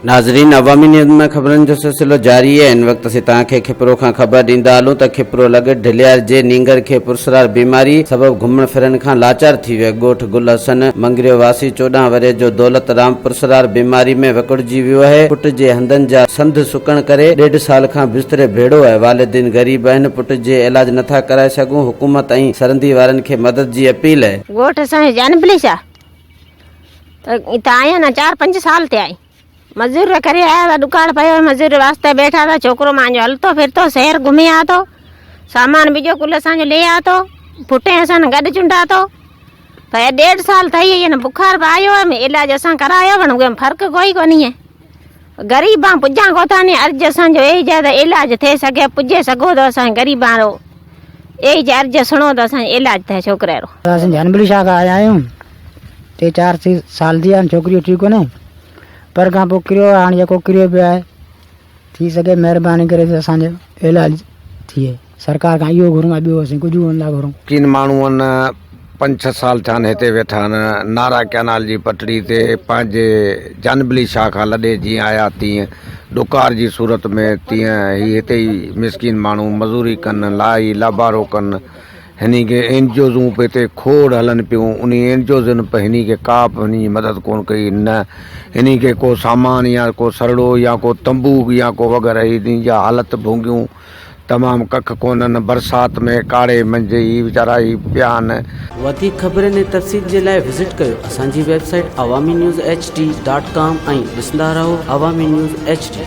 नाज़रीन, अवामी न्यूज़ में खबरन जो सिलसिलो जारी है। इन वक्त से तव्हांखे खिपरो खां ख़बर ॾींदा हलूं त खिपरो लॻ ढिलियार जे नींगर खे पुरसरार बीमारी सबब घुमण फिरण खां लाचार थी वियो। ॻोठ गुल हसन मंगरियो वासी 14 वरे जो दौलत राम पुरसरार बीमारी में विकुड़जी वियो आहे। पुट जे हंधनि जा संद सुकण करे 1.5 साल खां बिस्तरे भेड़ो आहे। वालिदीन गरीब आहिनि, पुट जे इलाज नथा कराए सघूं। हुकूमत ऐं सरंदी वारनि खे मदद जी अपील आहे। ॻोठ असांजो जानबली छा त आया न 4-5 साल थे आई। मजूर करे आया था, दुकान पे मजूर वास्ते बैठा था। छोकरो मांजो हलतो फिरतो शहर घुमे आ तो, सामान बीजो कुल असांजो ले आ तो, पुटे असां गड चुंडा तो। पर 1.5 साल थई है न, बुखार आयो है, इलाज असां करायो पण उहे फर्क कोई कोनी है। गरीबां पुजा को था ने अर्ज असांजो ए ज्यादा इलाज थे सके, पुजे सगो तो असां गरीबां रो ए जे अर्ज सुनो तो असां इलाज थे छोकरे रो। असां जानबली शाह आया आयूं 3-4 साल दिया छोकरी ठीक कोने, पर खां पोइ किरियो आहे। हाणे जेको किरियो पियो आहे, थी सघे महिरबानी करे असांजो इलाज थिए। सरकार खां इहो घुरूं, ॿियो असीं कुझु कोन था घुरूं। किन माण्हू आहिनि 5-6 साल थिया आहिनि हिते वेठा आहिनि। नारा कैनाल जी पटड़ी ते पंहिंजे जानबली शाह खां लॾे जीअं आया तीअं ॾुकार जी सूरत में, तीअं ही हिते ई मिसकिन माण्हू मज़ूरी कनि, लाई लाबारो कनि। हिनी के एनजीओज़ूं पे हिते खोड़ हलनि पियूं। उन एनजीओज़नि पे हिनी के का बि हिनी मदद कोन कई। न हिनी के को सामान या को सरड़ो या को तंबू या को वग़ैरह, हिन जा हालत भोंगियूं तमामु कख कोन्हनि। बरसाति में काड़े मंझि ही वीचारा ही पिया आहिनि। वधीक ख़बरनि ऐं तफ़सील जे लाइ विज़िट कयो असांजी वेबसाइट awamiNewsHD.com ऐं ॾिसंदा रहो अवामी न्यूज़ HD।